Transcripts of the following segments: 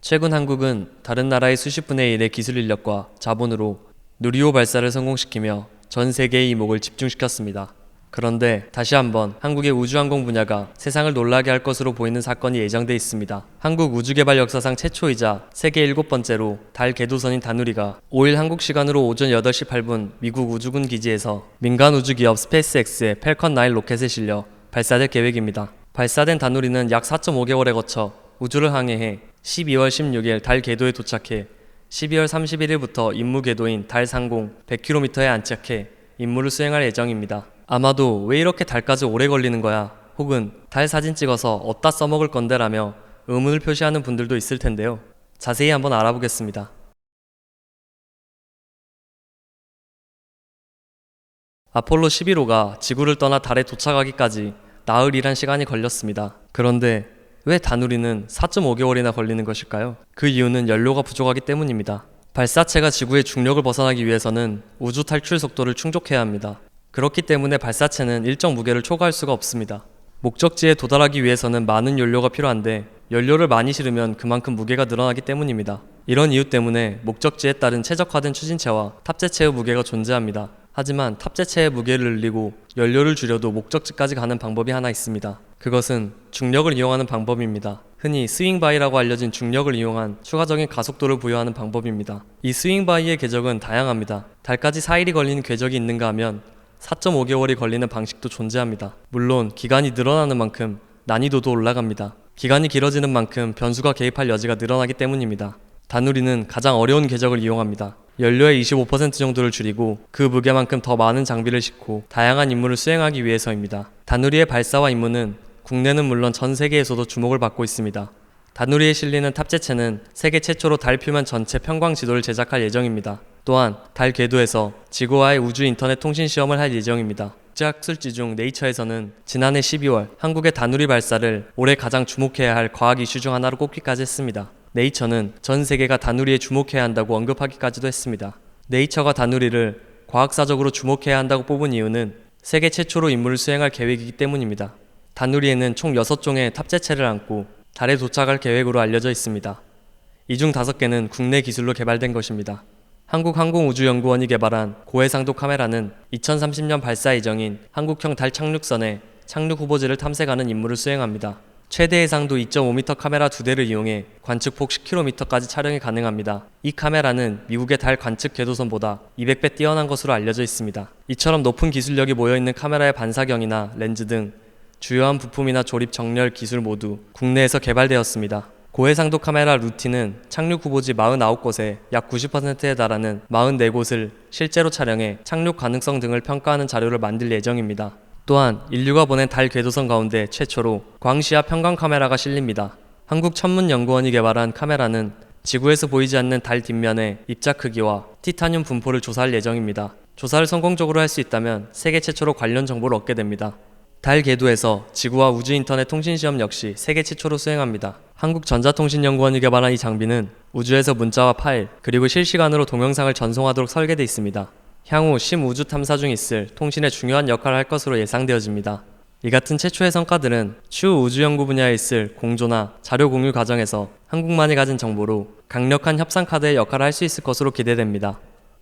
최근 한국은 다른 나라의 수십 분의 1의 기술 인력과 자본으로 누리호 발사를 성공시키며 전 세계의 이목을 집중시켰습니다. 그런데 다시 한번 한국의 우주항공 분야가 세상을 놀라게 할 것으로 보이는 사건이 예정돼 있습니다. 한국 우주개발 역사상 최초이자 세계 7번째로 달 궤도선인 다누리가 5일 한국 시간으로 오전 8시 8분 미국 우주군 기지에서 민간 우주기업 스페이스X의 팰컨 9 로켓에 실려 발사될 계획입니다. 발사된 다누리는 약 4.5개월에 거쳐 우주를 항해해 12월 16일 달 궤도에 도착해 12월 31일부터 임무 궤도인 달 상공 100km에 안착해 임무를 수행할 예정입니다. 아마도 왜 이렇게 달까지 오래 걸리는 거야? 혹은 달 사진 찍어서 어디다 써먹을 건데 라며 의문을 표시하는 분들도 있을 텐데요. 자세히 한번 알아보겠습니다. 아폴로 11호가 지구를 떠나 달에 도착하기까지 나흘이란 시간이 걸렸습니다. 그런데 왜 다누리는 4.5개월이나 걸리는 것일까요? 그 이유는 연료가 부족하기 때문입니다. 발사체가 지구의 중력을 벗어나기 위해서는 우주 탈출 속도를 충족해야 합니다. 그렇기 때문에 발사체는 일정 무게를 초과할 수가 없습니다. 목적지에 도달하기 위해서는 많은 연료가 필요한데 연료를 많이 실으면 그만큼 무게가 늘어나기 때문입니다. 이런 이유 때문에 목적지에 따른 최적화된 추진체와 탑재체의 무게가 존재합니다. 하지만 탑재체의 무게를 늘리고 연료를 줄여도 목적지까지 가는 방법이 하나 있습니다. 그것은 중력을 이용하는 방법입니다. 흔히 스윙바이라고 알려진 중력을 이용한 추가적인 가속도를 부여하는 방법입니다. 이 스윙바이의 궤적은 다양합니다. 달까지 4일이 걸리는 궤적이 있는가 하면 4.5개월이 걸리는 방식도 존재합니다. 물론 기간이 늘어나는 만큼 난이도도 올라갑니다. 기간이 길어지는 만큼 변수가 개입할 여지가 늘어나기 때문입니다. 다누리는 가장 어려운 궤적을 이용합니다. 연료의 25% 정도를 줄이고 그 무게만큼 더 많은 장비를 싣고 다양한 임무를 수행하기 위해서입니다. 다누리의 발사와 임무는 국내는 물론 전 세계에서도 주목을 받고 있습니다. 다누리에 실리는 탑재체는 세계 최초로 달 표면 전체 평광 지도를 제작할 예정입니다. 또한 달 궤도에서 지구와의 우주 인터넷 통신 시험을 할 예정입니다. 국제학술지 중 네이처에서는 지난해 12월 한국의 다누리 발사를 올해 가장 주목해야 할 과학 이슈 중 하나로 꼽기까지 했습니다. 네이처는 전 세계가 다누리에 주목해야 한다고 언급하기까지도 했습니다. 네이처가 다누리를 과학사적으로 주목해야 한다고 뽑은 이유는 세계 최초로 임무를 수행할 계획이기 때문입니다. 다누리에는 총 6종의 탑재체를 안고 달에 도착할 계획으로 알려져 있습니다. 이 중 5개는 국내 기술로 개발된 것입니다. 한국항공우주연구원이 개발한 고해상도 카메라는 2030년 발사 예정인 한국형 달 착륙선의 착륙 후보지를 탐색하는 임무를 수행합니다. 최대 해상도 2.5m 카메라 2대를 이용해 관측폭 10km까지 촬영이 가능합니다. 이 카메라는 미국의 달 관측 궤도선보다 200배 뛰어난 것으로 알려져 있습니다. 이처럼 높은 기술력이 모여있는 카메라의 반사경이나 렌즈 등 주요한 부품이나 조립 정렬 기술 모두 국내에서 개발되었습니다. 고해상도 카메라 루티는 착륙 후보지 49곳에 약 90%에 달하는 44곳을 실제로 촬영해 착륙 가능성 등을 평가하는 자료를 만들 예정입니다. 또한 인류가 보낸 달 궤도선 가운데 최초로 광시야 평광 카메라가 실립니다. 한국천문연구원이 개발한 카메라는 지구에서 보이지 않는 달 뒷면의 입자 크기와 티타늄 분포를 조사할 예정입니다. 조사를 성공적으로 할 수 있다면 세계 최초로 관련 정보를 얻게 됩니다. 달 궤도에서 지구와 우주 인터넷 통신 시험 역시 세계 최초로 수행합니다. 한국전자통신연구원이 개발한 이 장비는 우주에서 문자와 파일, 그리고 실시간으로 동영상을 전송하도록 설계되어 있습니다. 향후 심우주 탐사 중 있을 통신에 중요한 역할을 할 것으로 예상되어집니다. 이 같은 최초의 성과들은 추후 우주 연구 분야에 있을 공조나 자료 공유 과정에서 한국만이 가진 정보로 강력한 협상 카드의 역할을 할 수 있을 것으로 기대됩니다.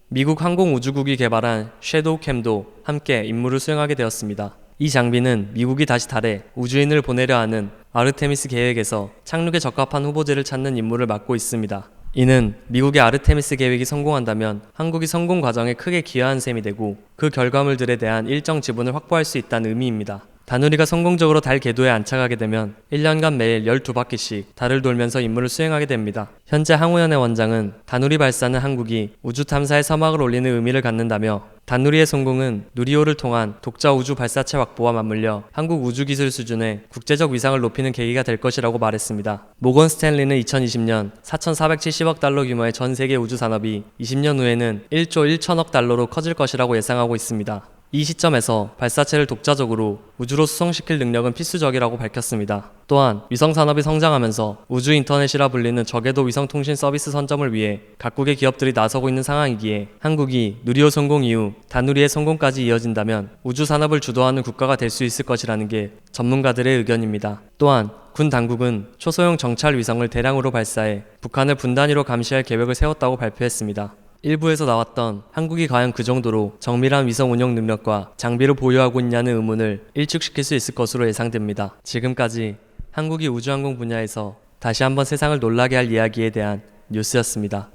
미국 항공우주국이 개발한 섀도우 캠도 함께 임무를 수행하게 되었습니다. 이 장비는 미국이 다시 달에 우주인을 보내려 하는 아르테미스 계획에서 착륙에 적합한 후보지를 찾는 임무를 맡고 있습니다. 이는 미국의 아르테미스 계획이 성공한다면 한국이 성공 과정에 크게 기여한 셈이 되고 그 결과물들에 대한 일정 지분을 확보할 수 있다는 의미입니다. 다누리가 성공적으로 달 궤도에 안착하게 되면 1년간 매일 12바퀴씩 달을 돌면서 임무를 수행하게 됩니다. 현재 항우연의 원장은 다누리 발사는 한국이 우주 탐사에 서막을 올리는 의미를 갖는다며 다누리의 성공은 누리호를 통한 독자 우주 발사체 확보와 맞물려 한국 우주기술 수준의 국제적 위상을 높이는 계기가 될 것이라고 말했습니다. 모건 스탠리는 2020년 4,470억 달러 규모의 전 세계 우주 산업이 20년 후에는 1조 1천억 달러로 커질 것이라고 예상하고 있습니다. 이 시점에서 발사체를 독자적으로 우주로 수송시킬 능력은 필수적이라고 밝혔습니다. 또한 위성산업이 성장하면서 우주 인터넷이라 불리는 저궤도 위성통신 서비스 선점을 위해 각국의 기업들이 나서고 있는 상황이기에 한국이 누리호 성공 이후 다누리의 성공까지 이어진다면 우주 산업을 주도하는 국가가 될 수 있을 것이라는 게 전문가들의 의견입니다. 또한 군 당국은 초소형 정찰 위성을 대량으로 발사해 북한을 분단위로 감시할 계획을 세웠다고 발표했습니다. 일부에서 나왔던 한국이 과연 그 정도로 정밀한 위성 운영 능력과 장비를 보유하고 있냐는 의문을 일축시킬 수 있을 것으로 예상됩니다. 지금까지 한국이 우주항공 분야에서 다시 한번 세상을 놀라게 할 이야기에 대한 뉴스였습니다.